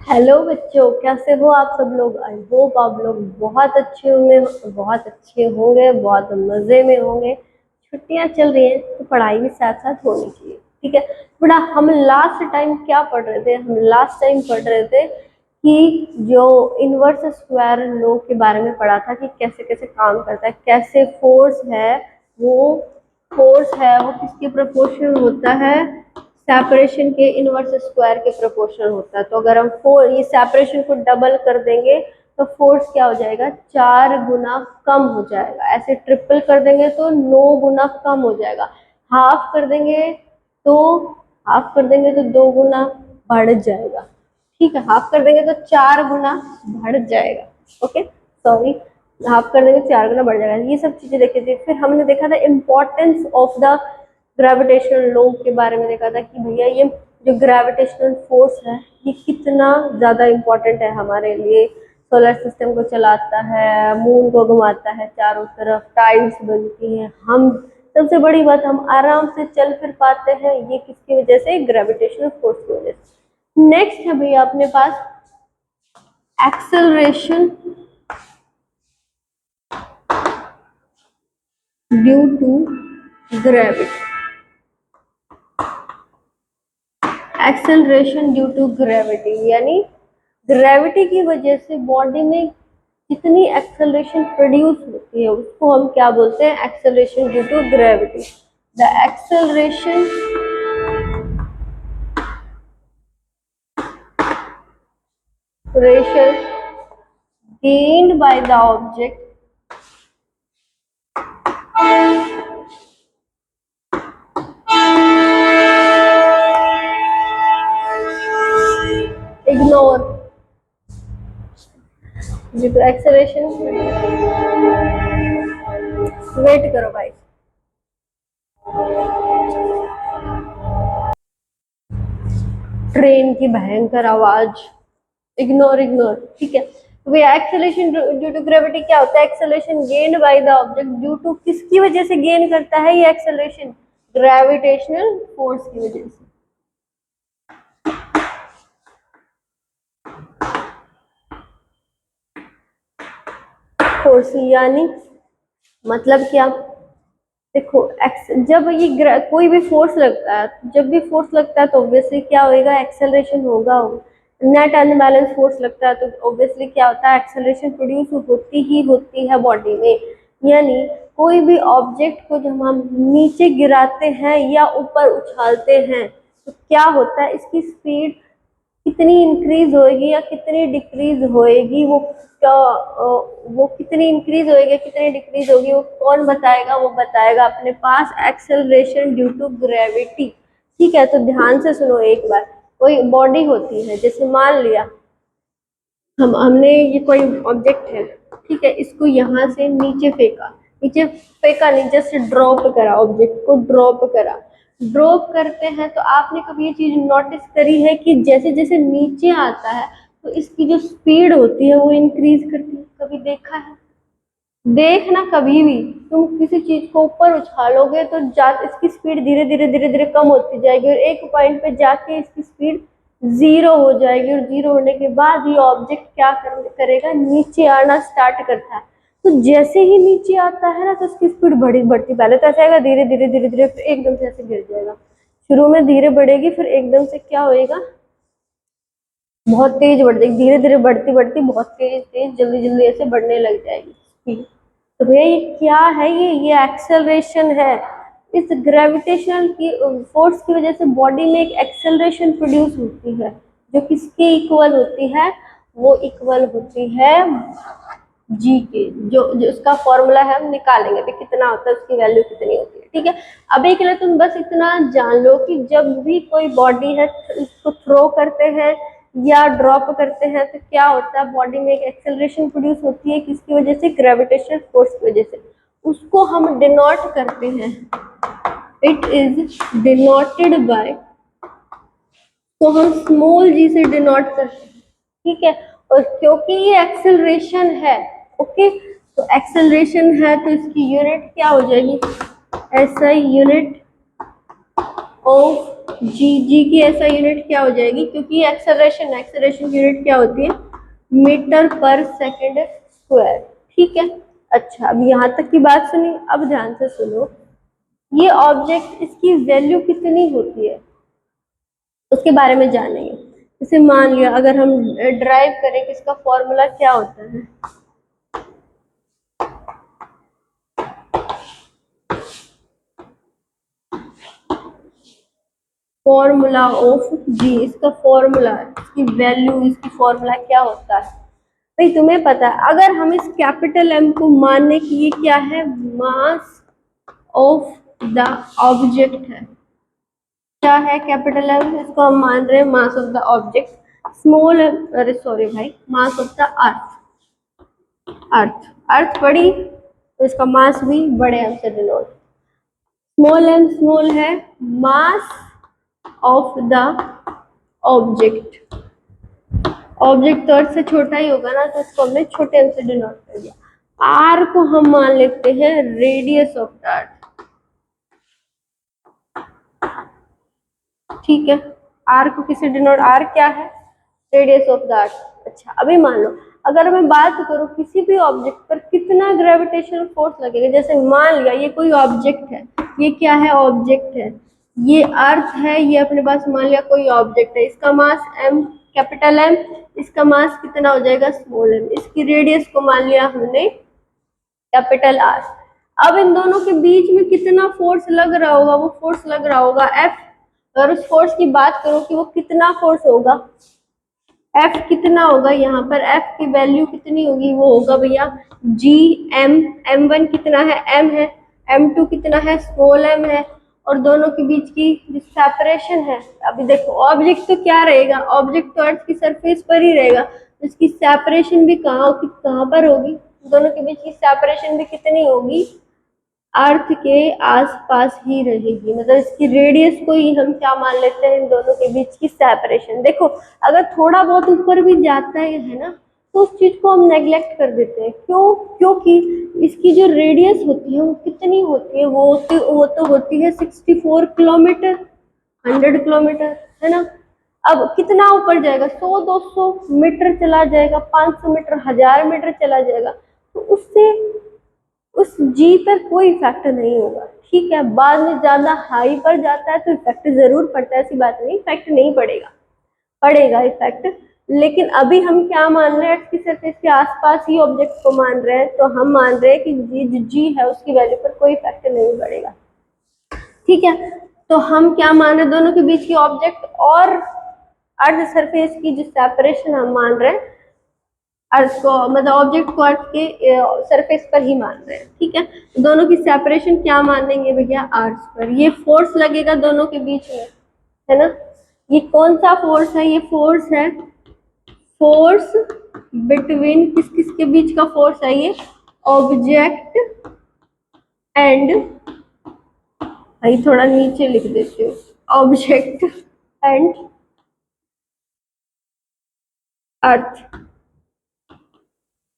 Hello बच्चों, कैसे हो आप सब लोग। आई होप आप लोग बहुत अच्छे होंगे, बहुत मजे में होंगे। छुट्टियां चल रही हैं तो पढ़ाई भी साथ साथ होनी चाहिए, ठीक है। बड़ा हम लास्ट टाइम क्या पढ़ रहे थे, हम लास्ट टाइम पढ़ रहे थे कि जो इनवर्स स्क्वायर लॉ के बारे में पढ़ा था कि कैसे कैसे काम करता है, कैसे वो फोर्स है वो किसके प्रोपोर्शनल होता है, सेपरेशन के इनवर्स स्क्वायर के प्रोपोर्शनल होता है। तो अगर हम ये सेपरेशन को डबल कर देंगे तो फोर्स क्या हो जाएगा, 4 गुना कम हो जाएगा। ऐसे ट्रिपल कर देंगे तो 9 गुना कम हो जाएगा। हाफ कर देंगे तो हाफ कर देंगे तो 2 गुना बढ़ जाएगा। ठीक है, हाफ कर देंगे तो 4 गुना बढ़ जाएगा। ओके, सॉरी, हाफ कर देंगे 4 गुना बढ़ जाएगा। ये सब चीजें देखी थी। फिर हमने देखा था importance of the gravitational law के बारे में देखा था कि भैया ये जो ग्रेविटेशनल फोर्स है ये कितना ज्यादा इम्पोर्टेंट है हमारे लिए। सोलर सिस्टम को चलाता है, मून को घुमाता है, चारों तरफ टाइड्स बनती हैं, हम सबसे बड़ी बात हम आराम से चल फिर पाते हैं, ये किसकी वजह से, ग्रेविटेशनल फोर्स की वजह से। नेक्स्ट है भैया अपने पास acceleration due to gravity. Acceleration due to gravity यानी ग्रेविटी की वजह से बॉडी में कितनी एक्सेलरेशन प्रोड्यूस होती है उसको हम क्या बोलते हैं, acceleration due to gravity. The acceleration gained by the object ignore due to acceleration। Wait करो भाई, ट्रेन की भयंकर आवाज। इग्नोर इग्नोर, ठीक है। तो भैया एक्सेलरेशन ड्यू टू ग्रेविटी क्या होता है, acceleration gained by the object due to किसकी वजह से गेन करता है ये एक्सेलरेशन, ग्रेविटेशनल फोर्स की वजह से। फोर्स यानी मतलब क्या, देखो जब ये कोई भी फोर्स लगता है, जब भी फोर्स लगता है तो ऑब्वियसली क्या होएगा, एक्सेलरेशन होगा। नेट अनबैलेंस फोर्स लगता है तो ऑब्वियसली क्या होता है, एक्सेलरेशन प्रोड्यूस होती ही होती है बॉडी में। यानी कोई भी ऑब्जेक्ट को जब हम नीचे गिराते हैं या ऊपर उछालते हैं तो क्या होता है, इसकी स्पीड कितनी इंक्रीज होएगी या कितनी डिक्रीज होएगी, वो कितनी इंक्रीज होएगी कितनी डिक्रीज होगी वो कौन बताएगा, वो बताएगा अपने पास एक्सेलरेशन ड्यू टू ग्रेविटी। ठीक है, तो ध्यान से सुनो एक बार। कोई बॉडी होती है, जैसे मान लिया हमने ये कोई ऑब्जेक्ट है, ठीक है, इसको यहाँ से नीचे फेंका नहीं, जस्ट ड्रॉप करा, ऑब्जेक्ट को ड्रॉप करा। ड्रॉप करते हैं तो आपने कभी ये चीज नोटिस करी है कि जैसे जैसे नीचे आता है तो इसकी जो स्पीड होती है वो इंक्रीज करती है, कभी देखा है? देखना, कभी भी तुम किसी चीज को ऊपर उछालोगे तो इसकी स्पीड धीरे धीरे धीरे धीरे कम होती जाएगी और एक पॉइंट पे जाके इसकी स्पीड 0 हो जाएगी, और 0 होने के बाद ये ऑब्जेक्ट क्या करेगा, नीचे आना स्टार्ट करता है। तो जैसे ही नीचे आता है ना तो उसकी स्पीड बढ़ती, पहले तो ऐसा आएगा धीरे धीरे धीरे धीरे, फिर एकदम से ऐसे गिर जाएगा। शुरू में धीरे बढ़ेगी, फिर एकदम से क्या होएगा, बहुत तेज बढ़ जाएगी, धीरे धीरे बढ़ती बढ़ती बहुत तेज तेज जल्दी जल्दी ऐसे बढ़ने लग जाएगी। तो भैया ये क्या है, ये एक्सेलरेशन है। इस ग्रेविटेशनल की फोर्स की वजह से बॉडी में एक एक्सेलरेशन प्रोड्यूस होती है जो किसके इक्वल होती है, वो इक्वल होती है जी के। जो उसका फॉर्मूला है हम निकालेंगे भी, कितना होता है उसकी वैल्यू कितनी होती है, ठीक है। अभी के लिए तुम बस इतना जान लो कि जब भी कोई बॉडी है उसको थ्रो करते हैं या ड्रॉप करते हैं तो क्या होता है, बॉडी में एक एक्सेलरेशन प्रोड्यूस होती है, किसकी वजह से, ग्रेविटेशनल फोर्स की वजह से। उसको हम डिनोट करते हैं, इट इज डिनोटेड बाय, तो हम स्मॉल जी से डिनोट करते हैं, ठीक है। और क्योंकि ये एक्सेलरेशन है, ओके, तो एक्सेलरेशन है तो इसकी यूनिट क्या हो जाएगी, एसआई यूनिट ऑफ जी की ऐसा यूनिट क्या हो जाएगी, क्योंकि एक्सेलरेशन की यूनिट क्या होती है, मीटर पर सेकंड स्क्वायर। ठीक है, अच्छा अब यहाँ तक की बात सुनी, अब ध्यान से सुनो, ये ऑब्जेक्ट इसकी वैल्यू कितनी होती है उसके बारे में जानेंगे। जैसे मान लिया अगर हम ड्राइव करें कि इसका फॉर्मूला क्या होता है, फॉर्मूला ऑफ जी, इसका फॉर्मूला, इसकी वैल्यू, इसकी फॉर्मूला क्या होता है भाई तुम्हें पता है। अगर हम इस कैपिटल एम को मानने की, ये क्या है, मास ऑफ द ऑब्जेक्ट है, क्या है कैपिटल एम, इसको हम मान रहे हैं mass of the object. Small M, अरे सॉरी भाई, मास ऑफ द अर्थ, अर्थ बड़ी तो इसका मास भी बड़े एम से डिनोट। स्मॉल एम स्मॉल है, मास ऑफ द ऑब्जेक्ट, ऑब्जेक्ट तो अर्थ से छोटा ही होगा ना, तो इसको हमने छोटे एम से डिनोट कर दिया। आर को हम मान लेते हैं रेडियस ऑफ द अर्थ। ठीक है, आर को किसे डिनोट, आर क्या है, रेडियस ऑफ द अर्थ। अच्छा अभी मान लो अगर मैं बात करूं किसी भी ऑब्जेक्ट पर कितना ग्रेविटेशनल फोर्स लगेगा, जैसे मान लिया ये कोई ऑब्जेक्ट है, ये क्या है, ऑब्जेक्ट है, ये अर्थ है, ये अपने पास मान लिया कोई ऑब्जेक्ट है, इसका मास एम, कैपिटल एम, इसका मास कितना हो जाएगा, स्मॉल एम, इसकी रेडियस को मान लिया हमने कैपिटल आर। अब इन दोनों के बीच में कितना फोर्स लग रहा होगा, वो फोर्स लग रहा होगा एफ। अगर उस फोर्स की बात करो कि वो कितना फोर्स होगा, एफ कितना होगा, यहाँ पर एफ की वैल्यू कितनी होगी, वो होगा भैया जी एम, एम वन कितना है, एम है, एम टू कितना है, स्मॉल एम है, और दोनों के बीच की जो सेपरेशन है, अभी देखो ऑब्जेक्ट तो क्या रहेगा, ऑब्जेक्ट तो अर्थ की सरफेस पर ही रहेगा, तो इसकी सेपरेशन भी कहाँ पर होगी, दोनों के बीच की सेपरेशन भी कितनी होगी, अर्थ के आसपास ही रहेगी, मतलब इसकी रेडियस को ही हम क्या मान लेते हैं, इन दोनों के बीच की सेपरेशन। देखो अगर थोड़ा बहुत ऊपर भी जाता है ना, तो उस चीज को हम नेग्लेक्ट कर देते हैं, क्यों, क्योंकि इसकी जो रेडियस होती है वो कितनी होती है, वो तो होती है 64 किलोमीटर, 100 किलोमीटर, है ना। अब कितना ऊपर जाएगा, 100-200 मीटर चला जाएगा, 500 मीटर, 1000 मीटर चला जाएगा, तो उससे उस जी पर कोई इफेक्ट नहीं होगा। ठीक है, बाद में ज्यादा हाई पर जाता है तो इफेक्ट जरूर पड़ता है, ऐसी बात नहीं, इफेक्ट नहीं पड़ेगा, पड़ेगा इफेक्ट। लेकिन अभी हम क्या मान रहे हैं, अर्थ की सरफेस के आसपास ही ऑब्जेक्ट को मान रहे हैं, तो हम मान रहे हैं कि जी है उसकी वैल्यू पर कोई इफेक्ट नहीं पड़ेगा। ठीक है, तो हम क्या मान रहे हैं, दोनों के बीच की ऑब्जेक्ट और अर्थ सरफेस की जो सेपरेशन हम मान रहे हैं, अर्थ को मतलब ऑब्जेक्ट को अर्थ के सरफेस पर ही मान रहे हैं। ठीक है, तो दोनों की सेपरेशन क्या मान लेंगे भैया, आर्स पर। ये फोर्स लगेगा दोनों के बीच में, है ना, ये कौन सा फोर्स है, ये फोर्स है, फोर्स बिटवीन, किस किस के बीच का फोर्स है, ये ऑब्जेक्ट एंड, भाई थोड़ा नीचे लिख देती हूँ, ऑब्जेक्ट एंड अर्थ।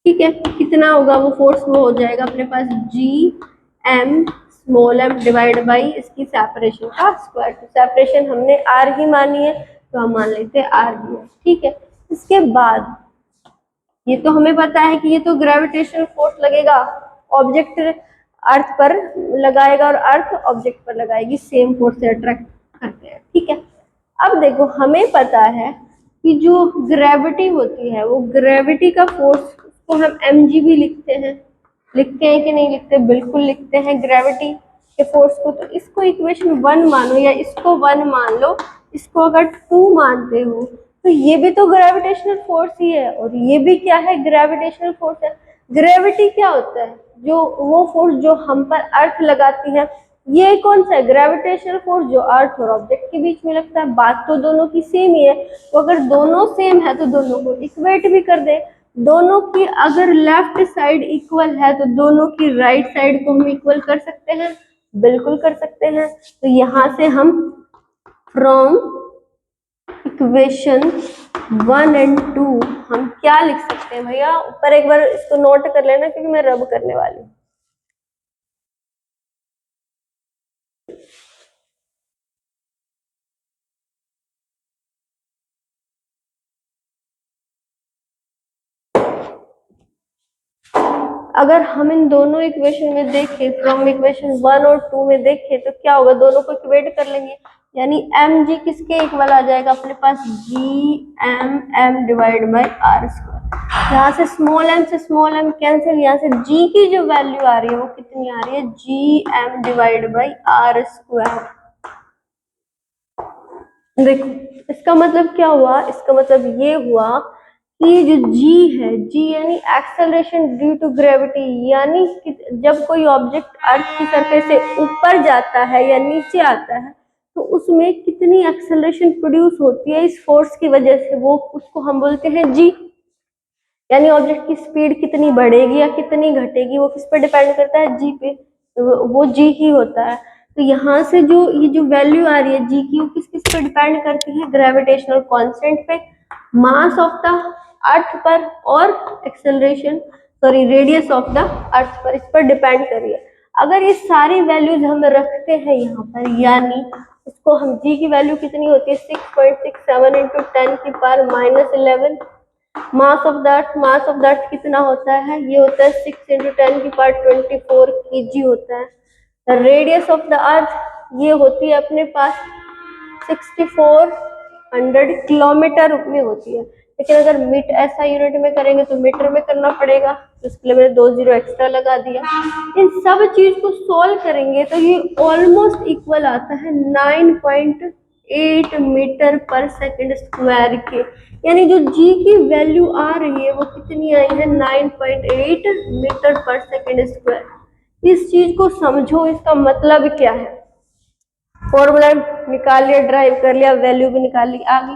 ठीक है, कितना होगा वो फोर्स, वो हो जाएगा अपने पास G M small m divide by इसकी सेपरेशन का स्क्वायर। तो सेपरेशन हमने आर ही मानी है, तो हम मान लेते हैं आर ही है। ठीक है, इसके बाद ये तो हमें पता है कि ये तो ग्रेविटेशनल फोर्स लगेगा, ऑब्जेक्ट अर्थ पर लगाएगा और अर्थ ऑब्जेक्ट पर लगाएगी, सेम फोर्स से अट्रैक्ट करते हैं। ठीक है, अब देखो हमें पता है कि जो ग्रेविटी होती है, वो ग्रेविटी का फोर्स को हम mg भी लिखते हैं, लिखते हैं कि नहीं लिखते, बिल्कुल लिखते हैं ग्रेविटी के फोर्स को। तो इसको इक्वेशन 1 मानो या इसको 1 मान लो, इसको अगर 2 मानते हो, तो ये भी तो ग्रेविटेशनल फोर्स ही है, और ये भी क्या है, ग्रेविटेशनल फोर्स है। ग्रेविटी क्या होता है, जो वो फोर्स जो हम पर अर्थ लगाती है, ये कौन सा है, ग्रेविटेशनल फोर्स जो अर्थ और ऑब्जेक्ट के बीच में लगता है। बात तो दोनों की सेम ही है, तो अगर दोनों सेम है तो दोनों को इक्वेट भी कर दे। दोनों की अगर लेफ्ट साइड इक्वल है तो दोनों की राइट साइड को हम इक्वल कर सकते हैं, बिल्कुल कर सकते हैं। तो यहाँ से हम फ्रॉम इक्वेशन 1 एंड 2 हम क्या लिख सकते हैं भैया, ऊपर एक बार इसको नोट कर लेना क्योंकि मैं रब करने वाली हूँ। अगर हम इन दोनों इक्वेशन में देखें, फ्रॉम इक्वेशन 1 और 2 में देखें तो क्या होगा, दोनों को इक्वेट कर लेंगे, यानी एम जी किसके इक्वल आ जाएगा अपने पास, G M m divide by R square. यहाँ से स्मॉल एम कैंसिल, यहाँ से जी की जो वैल्यू आ रही है वो कितनी आ रही है, G M divide by R square. देखो इसका मतलब क्या हुआ, इसका मतलब ये हुआ कि जो g है, g यानी एक्सेलरेशन ड्यू टू ग्रेविटी, यानी जब कोई ऑब्जेक्ट अर्थ की सरफेस से ऊपर जाता है या नीचे आता है तो उसमें कितनी एक्सेलरेशन प्रोड्यूस होती है इस फोर्स की वजह से, वो उसको हम बोलते हैं g। यानी ऑब्जेक्ट की स्पीड कितनी बढ़ेगी या कितनी घटेगी वो किस पे डिपेंड करता है, g पे, वो g ही होता है। तो यहाँ से जो ये जो वैल्यू आ रही है g की, वो किस किस पे डिपेंड करती है, ग्रेविटेशनल कांस्टेंट पे, मास ऑफ द अर्थ पर, और acceleration sorry radius of the earth पर, इस पर डिपेंड करिए। अगर ये सारी वैल्यूज हम रखते हैं यहाँ पर, यानी इसको हम g की वैल्यू कितनी होती है 6.67 इंटू 10 की power -11, mass of the earth कितना होता है, ये होता है 6 इंटू 10 की पावर 24 kg होता है। रेडियस ऑफ द अर्थ ये होती है अपने पास 6400 किलोमीटर में होती है, लेकिन अगर ऐसा यूनिट में करेंगे तो मीटर में करना पड़ेगा, तो इसके लिए मैंने 2 जीरो एक्स्ट्रा लगा दिया। इन सब चीज को सॉल्व करेंगे तो ये ऑलमोस्ट इक्वल आता है 9.8 मीटर पर सेकंड स्क्वायर के, यानी जो g की वैल्यू आ रही है वो कितनी आई है 9.8 मीटर पर सेकंड स्क्वायर। इस चीज को समझो, इसका मतलब क्या है, फॉर्मूला निकाल लिया, ड्राइव कर लिया, वैल्यू भी निकाल ली, आ गई।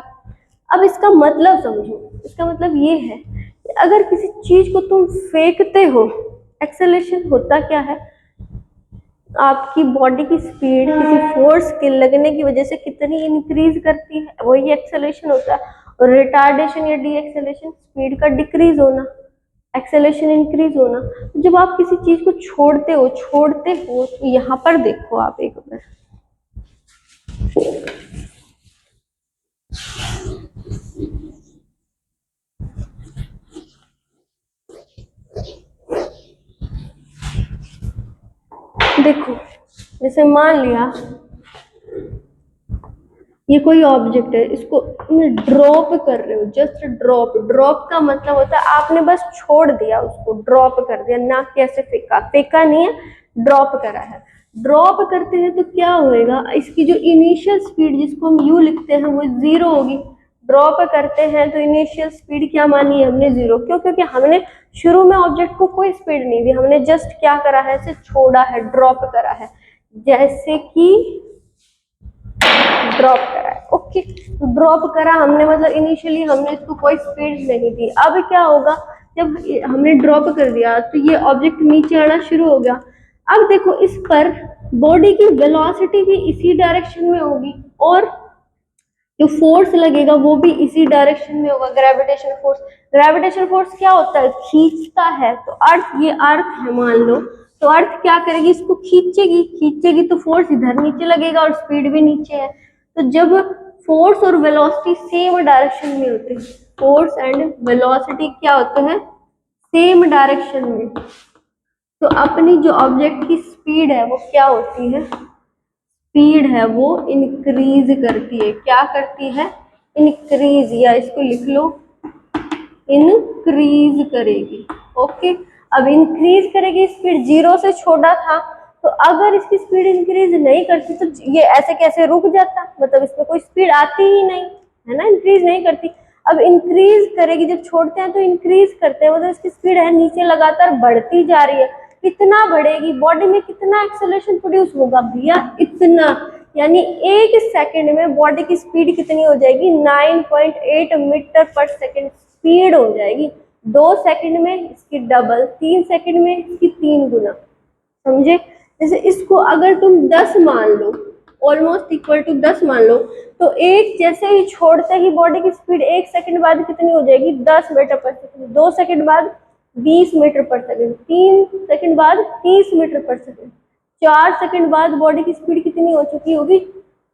अब इसका मतलब समझो, इसका मतलब ये है कि अगर किसी चीज को तुम फेंकते हो, एक्सेलरेशन होता क्या है, आपकी बॉडी की स्पीड किसी फोर्स के लगने की वजह से कितनी इंक्रीज करती है, वही एक्सेलरेशन होता है। और रिटार्डेशन या डी एक्सेलरेशन स्पीड का डिक्रीज होना, एक्सेलरेशन इंक्रीज होना। जब आप किसी चीज को छोड़ते हो तो यहाँ पर देखो आप एक बार, देखो जैसे मान लिया ये कोई ऑब्जेक्ट है, इसको ड्रॉप कर रहे हो, जस्ट ड्रॉप का मतलब होता है आपने बस छोड़ दिया उसको, ड्रॉप कर दिया, ना कैसे फेंका नहीं है, ड्रॉप करा है। ड्रॉप करते हैं तो क्या होएगा, इसकी जो इनिशियल स्पीड जिसको हम यू लिखते हैं वो 0 होगी। ड्रॉप करते हैं तो इनिशियल स्पीड क्या मानी है हमने, 0, क्यों, क्योंकि हमने शुरू में ऑब्जेक्ट को कोई स्पीड नहीं दी, हमने जस्ट क्या करा है, इसे छोड़ा है, ड्रॉप करा है, जैसे कि ड्रॉप करा है। ओके, ड्रॉप करा हमने, मतलब इनिशियली हमने इसको कोई स्पीड नहीं दी। अब क्या होगा, जब हमने ड्रॉप कर दिया तो ये ऑब्जेक्ट नीचे आना शुरू हो गया। अब देखो इस पर बॉडी की वेलोसिटी भी इसी डायरेक्शन में होगी, और जो फोर्स लगेगा वो भी इसी डायरेक्शन में होगा, ग्रेविटेशन फोर्स। ग्रेविटेशन फोर्स क्या होता है, खींचता है। तो अर्थ, ये अर्थ है मान लो, तो अर्थ क्या करेगी, इसको खींचेगी तो फोर्स इधर नीचे लगेगा और स्पीड भी नीचे है। तो जब फोर्स और वेलोसिटी सेम डायरेक्शन में होते हैं, फोर्स एंड वेलोसिटी क्या होते हैं, सेम डायरेक्शन में, तो अपनी जो ऑब्जेक्ट की स्पीड है वो क्या होती है, स्पीड है वो इंक्रीज करती है। क्या करती है, इंक्रीज, या इसको लिख लो इंक्रीज करेगी। ओके, अब इंक्रीज करेगी, स्पीड 0 से छोटा था, तो अगर इसकी स्पीड इंक्रीज नहीं करती तो ये ऐसे कैसे रुक जाता, मतलब इसमें कोई स्पीड आती ही नहीं है ना, इंक्रीज नहीं करती। अब इंक्रीज करेगी, जब छोड़ते हैं तो इंक्रीज करते हैं, मतलब इसकी स्पीड है नीचे लगातार बढ़ती जा रही है। कितना बढ़ेगी, बॉडी में कितना एक्सेलरेशन प्रोड्यूस होगा भैया, इतना, यानी एक सेकंड में बॉडी की स्पीड कितनी हो जाएगी, 9.8 मीटर पर सेकंड स्पीड हो जाएगी। 2 सेकंड में इसकी डबल, 3 सेकंड में इसकी 3 गुना। समझे, जैसे इसको अगर तुम 10 मान लो, ऑलमोस्ट इक्वल टू 10 मान लो, तो एक जैसे ही छोड़ते ही बॉडी की स्पीड 1 सेकंड बाद कितनी हो जाएगी, 10 मीटर पर सेकंड, 2 सेकंड बाद 20 मीटर पर सेकंड, 3 सेकंड बाद 30 मीटर पर सेकंड, 4 सेकंड बाद बॉडी की स्पीड कितनी हो चुकी होगी,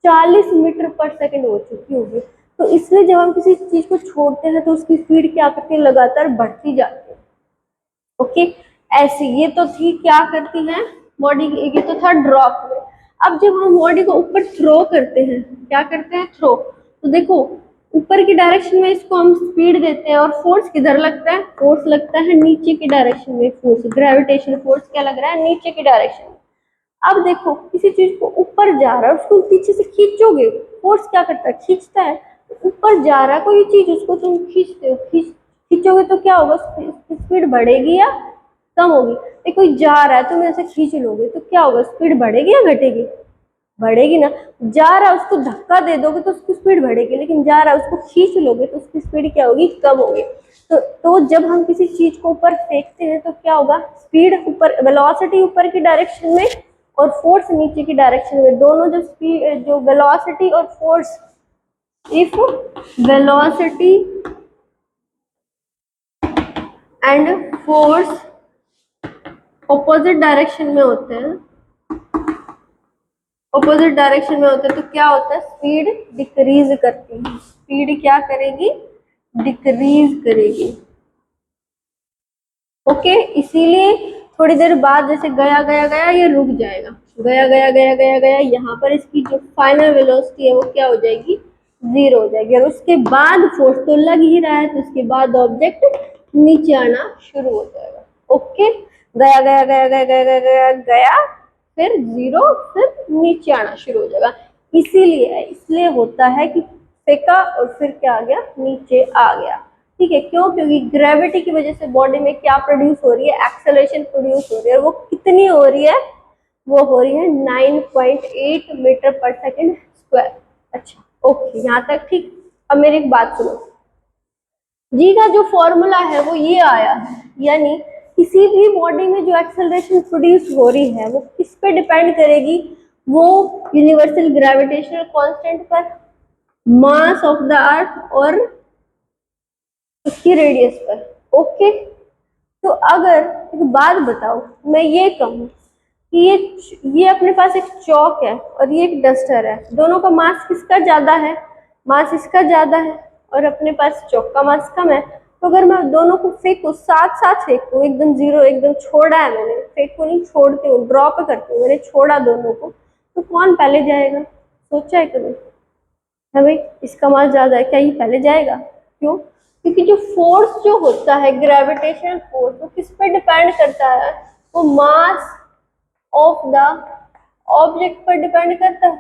40 मीटर पर सेकंड हो चुकी होगी। तो इसलिए जब हम किसी चीज को छोड़ते हैं तो उसकी स्पीड क्या करती है, लगातार बढ़ती जाती है। ओके, ऐसे ये तो थी क्या करती है बॉडी, ये तो था ड्रॉप में। अब जब हम बॉडी को ऊपर थ्रो करते हैं, क्या करते हैं थ्रो, तो देखो ऊपर की डायरेक्शन में इसको हम स्पीड देते हैं और फोर्स किधर लगता है, फोर्स लगता है नीचे की डायरेक्शन में, फोर्स ग्रेविटेशनल फोर्स क्या लग रहा है नीचे की डायरेक्शन में। अब देखो किसी चीज को ऊपर जा रहा है उसको पीछे से खींचोगे, फोर्स क्या करता है खींचता है, ऊपर जा रहा है कोई चीज उसको तुम खींचते हो, खींचोगे तो क्या होगा, स्पीड बढ़ेगी या कम होगी। कोई जा रहा है तुम ऐसे खींच लोगे तो क्या होगा, स्पीड बढ़ेगी या घटेगी, बढ़ेगी ना। जा रहा है उसको धक्का दे दोगे तो उसकी स्पीड बढ़ेगी, लेकिन जा रहा है उसको खींच लोगे तो उसकी स्पीड क्या होगी, कम होगी। तो जब हम किसी चीज को ऊपर फेंकते हैं तो क्या होगा, स्पीड ऊपर, वेलोसिटी ऊपर की डायरेक्शन में और फोर्स नीचे की डायरेक्शन में, दोनों जो स्पीड जो वेलोसिटी और force, if velocity and force opposite direction में होते हैं, ऑपोजिट डायरेक्शन में होते हैं तो क्या होता है, स्पीड डिक्रीज करती है, स्पीड क्या करेगी, डिक्रीज करेगी। ओके, इसीलिए थोड़ी देर बाद जैसे गया गया गया ये रुक जाएगा, गया गया गया गया गया, यहाँ पर इसकी जो फाइनल वेलोसिटी है वो क्या हो जाएगी, जीरो हो जाएगी। और उसके बाद फोर्स तो लग ही रहा है तो उसके बाद ऑब्जेक्ट नीचे आना शुरू हो जाएगा। ओके, गया गया गया गया गया गया गया गया, फिर जीरो, फिर नीचे आना शुरू हो जाएगा। इसीलिए इसलिए होता है कि फेंका और फिर क्या आ गया, नीचे आ गया। ठीक है, क्यों, क्योंकि ग्रेविटी की वजह से बॉडी में क्या प्रोड्यूस हो रही है, एक्सेलरेशन प्रोड्यूस हो रही है। और वो कितनी हो रही है, वो हो रही है 9.8 मीटर पर सेकेंड स्क्वायर। अच्छा ओके, यहाँ तक ठीक। अब मेरी एक बात सुनो, जी का जो फॉर्मूला है वो ये आया है, यानी किसी भी बॉडी में जो एक्सेलरेशन प्रोड्यूस हो रही है वो किस पे डिपेंड करेगी, वो यूनिवर्सल ग्रेविटेशनल कांस्टेंट पर, मास ऑफ द अर्थ और उसकी रेडियस पर। ओके, तो अगर एक बात बताओ, मैं ये कहूँ कि ये अपने पास एक चौक है और ये एक डस्टर है, दोनों का मास किसका ज्यादा है, मास इसका ज्यादा है और अपने पास चौक का मास कम है। तो अगर मैं दोनों को फेंकू, साथ साथ फेंकू, एकदम जीरो, एकदम छोड़ा है मैंने, फेंकू नहीं, छोड़ती हूँ, ड्रॉप करती हूँ, मैंने छोड़ा दोनों को, तो कौन पहले जाएगा, सोचा है कभी, है भाई इसका मास ज्यादा है, क्या ये पहले जाएगा, क्यों, क्योंकि जो फोर्स जो होता है ग्रेविटेशनल फोर्स वो किस पे डिपेंड करता है, वो मास ऑफ द ऑब्जेक्ट पर डिपेंड करता है।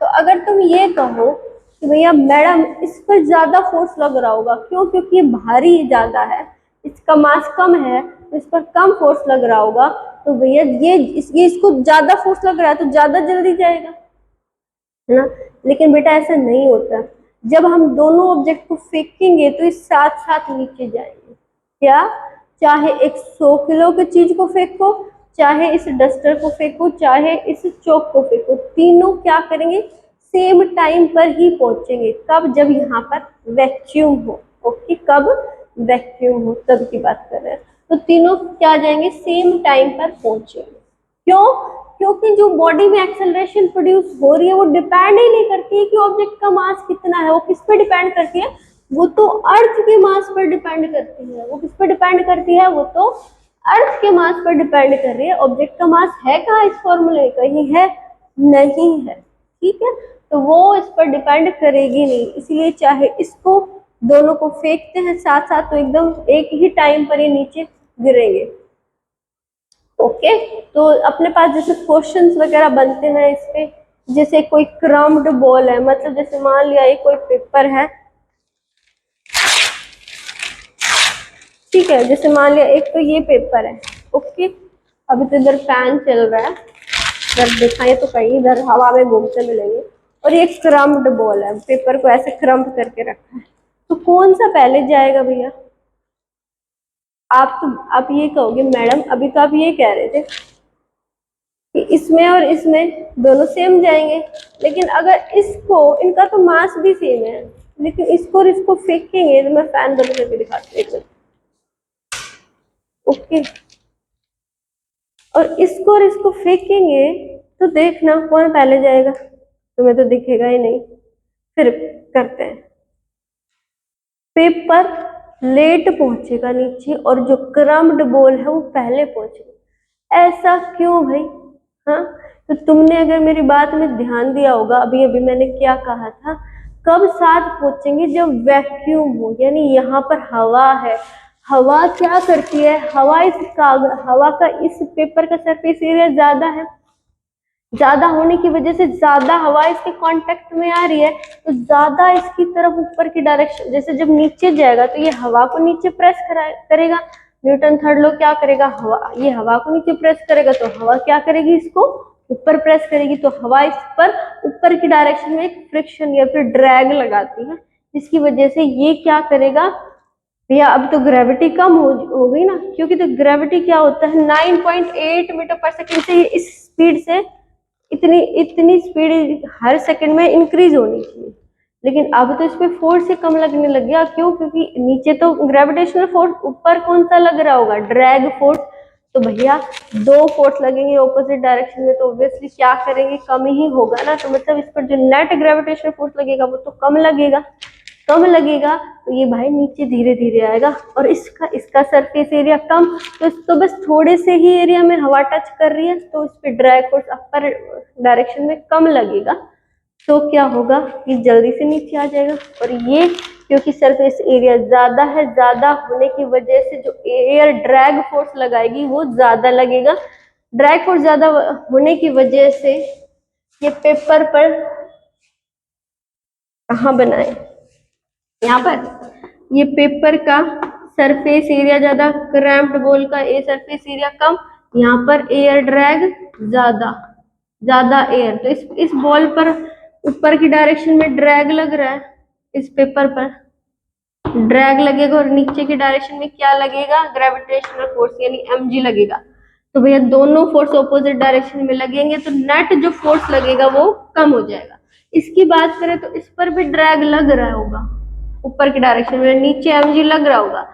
तो अगर तुम ये कहो कि भैया मैडम इस पर ज्यादा फोर्स लग रहा होगा, क्यों, क्योंकि ये भारी ज्यादा है, इसका मास कम है तो इस पर कम फोर्स लग रहा होगा, तो भैया ये इसको ज्यादा फोर्स लग रहा है तो ज्यादा जल्दी जाएगा, है ना। लेकिन बेटा ऐसा नहीं होता, जब हम दोनों ऑब्जेक्ट को फेंकेंगे तो इस साथ साथ नीचे जाएंगे, क्या, चाहे एक 100 किलो की चीज को फेंको, चाहे इस डस्टर को फेंको, चाहे इस चौक को फेंको, तीनों क्या करेंगे, सेम टाइम पर ही पहुंचेंगे। कब, जब यहाँ पर वैक्यूम हो। ओके, कब वैक्यूम हो तब की बात कर रहे हैं, तो तीनों क्या जाएंगे, सेम टाइम पर पहुंचेंगे। क्यों, क्योंकि जो बॉडी में एक्सेलरेशन प्रोड्यूस हो रही है वो डिपेंड ही नहीं करती है कि ऑब्जेक्ट का मास कितना है, वो किस पे डिपेंड करती है, वो तो अर्थ के मास पर डिपेंड करती है। वो किस पर डिपेंड करती है, वो तो अर्थ के मास पर डिपेंड कर रही है। ऑब्जेक्ट का मास है कहाँ इस फॉर्मूले में, कहीं है नहीं है, ठीक है, तो वो इस पर डिपेंड करेगी नहीं। इसलिए चाहे इसको दोनों को फेंकते हैं साथ साथ तो एकदम एक ही टाइम पर ये नीचे गिरेंगे। ओके, तो अपने पास जैसे क्वेश्चंस वगैरह बनते हैं इस पे, जैसे कोई क्रम्ड बॉल है, मतलब जैसे मान लिया ये कोई पेपर है, ठीक है, जैसे मान लिया एक तो ये पेपर है। ओके, अभी तो इधर फैन चल रहा है, इधर दिखाए तो कहीं इधर हवा में घूमते मिलेंगे, और ये क्रम्ड बॉल है, पेपर को ऐसे क्रम्ड करके रखा है, तो कौन सा पहले जाएगा भैया, आप ये कहोगे मैडम अभी तो आप ये कह रहे थे कि इसमें और इसमें दोनों सेम जाएंगे, लेकिन अगर इसको, इनका तो मास भी सेम है, लेकिन इसको और इसको फेंकेंगे, तो मैं फैन बंद करके दिखाती हूँ एक मिनट। ओके, और इसको फेंकेंगे तो देखना कौन पहले जाएगा, तुम्हें तो दिखेगा ही नहीं। फिर करते हैं, पेपर लेट पहुंचेगा नीचे और जो क्रम्ड बॉल है वो पहले पहुंचेगा। ऐसा क्यों भाई? हाँ, तो तुमने अगर मेरी बात में ध्यान दिया होगा, अभी अभी मैंने क्या कहा था, कब साथ पहुंचेंगे? जब वैक्यूम हो, यानी यहाँ पर हवा है। हवा क्या करती है? हवा का इस पेपर का सरफेस एरिया ज्यादा है, ज्यादा होने की वजह से ज्यादा हवा इसके कांटेक्ट में आ रही है, तो ज्यादा इसकी तरफ ऊपर की डायरेक्शन, जैसे जब नीचे जाएगा तो ये हवा को नीचे प्रेस करेगा। न्यूटन थर्ड लॉ क्या करेगा? ये हवा को नीचे प्रेस करेगा तो हवा क्या करेगी? इसको ऊपर प्रेस करेगी, तो हवा इस पर ऊपर की डायरेक्शन में एक फ्रिक्शन या फिर ड्रैग लगाती है, जिसकी वजह से ये क्या करेगा भैया? अब तो ग्रेविटी कम हो गई ना, क्योंकि तो ग्रेविटी क्या होता है, 9.8 मीटर पर सेकेंड से इस स्पीड से इतनी इतनी स्पीड हर सेकंड में इंक्रीज होनी चाहिए, लेकिन अब तो इस पे फोर्स से कम लगने लग गया। क्यों? क्योंकि नीचे तो ग्रेविटेशनल फोर्स, ऊपर कौन सा लग रहा होगा? Drag force. तो भैया दो फोर्स लगेंगे ऑपोजिट डायरेक्शन में, तो ऑब्वियसली क्या करेंगे? कम ही होगा ना। तो मतलब इस पर जो नेट ग्रेविटेशनल फोर्स लगेगा वो तो कम लगेगा, कम लगेगा, तो ये भाई नीचे धीरे धीरे आएगा। और इसका इसका सरफेस एरिया कम, तो इस तो बस थोड़े से ही एरिया में हवा टच कर रही है, तो इस पे ड्रैग फोर्स अपर डायरेक्शन में कम लगेगा, तो क्या होगा? ये जल्दी से नीचे आ जाएगा। और ये क्योंकि सरफेस एरिया ज्यादा है, ज्यादा होने की वजह से जो एयर ड्रैग फोर्स लगाएगी वो ज्यादा लगेगा। ड्रैग फोर्स ज्यादा होने की वजह से ये पेपर पर कहाँ बनाए, यहाँ पर ये पेपर का सरफेस एरिया ज्यादा, क्रैम्प्ड बॉल का ए सरफेस एरिया कम, यहाँ पर एयर ड्रैग ज्यादा, ज्यादा एयर, तो इस बॉल पर ऊपर की डायरेक्शन में ड्रैग लग रहा है, इस पेपर पर ड्रैग लगेगा, और नीचे की डायरेक्शन में क्या लगेगा? ग्रेविटेशनल फोर्स यानी mg लगेगा। तो भैया दोनों फोर्स ऑपोजिट डायरेक्शन में लगेंगे, तो नेट जो फोर्स लगेगा वो कम हो जाएगा। इसकी बात करें तो इस पर भी ड्रैग लग रहा होगा ऊपर की डायरेक्शन में, नीचे mg लग रहा होगा,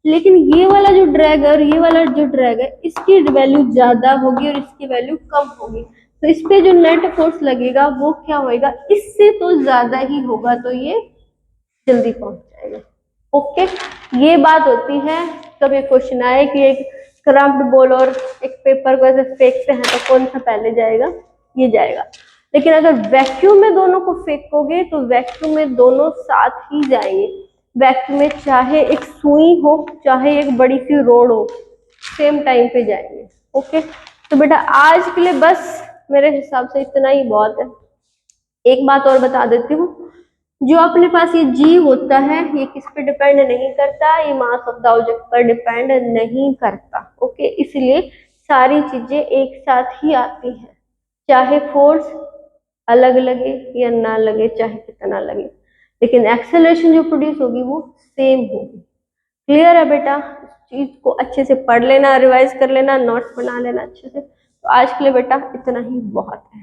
लेकिन ये वाला जो ड्रैग है और ये वाला जो ड्रैग है, इसकी वैल्यू ज्यादा होगी और इसकी वैल्यू कम होगी, तो इस पे जो नेट फोर्स लगेगा वो क्या होएगा? इससे तो ज्यादा ही होगा, तो ये जल्दी पहुंच जाएगा। ओके, ये बात होती है। कभी क्वेश्चन आए कि एक क्रम्प्ड बॉल और एक पेपर को ऐसे फेंकते हैं तो कौन सा पहले जाएगा? ये जाएगा। लेकिन अगर वैक्यूम में दोनों को फेंकोगे तो वैक्यूम में दोनों साथ ही जाएंगे। वैक्यूम में चाहे एक सुई हो चाहे एक बड़ी सी रोड हो, सेम टाइम पे जाएंगे। ओके, तो बेटा आज के लिए बस मेरे हिसाब से इतना ही बहुत है। एक बात और बता देती हूँ, जो अपने पास ये जी होता है ये किस पे डिपेंड नहीं करता, ये मास ऑफ द ऑब्जेक्ट पर डिपेंड नहीं करता। ओके, इसलिए सारी चीजें एक साथ ही आती हैं, चाहे फोर्स अलग लगे या ना लगे, चाहे कितना लगे, लेकिन एक्सेलरेशन जो प्रोड्यूस होगी वो सेम होगी। क्लियर है बेटा? इस चीज को अच्छे से पढ़ लेना, रिवाइज कर लेना, नोट्स बना लेना अच्छे से। तो आज के लिए बेटा इतना ही बहुत है।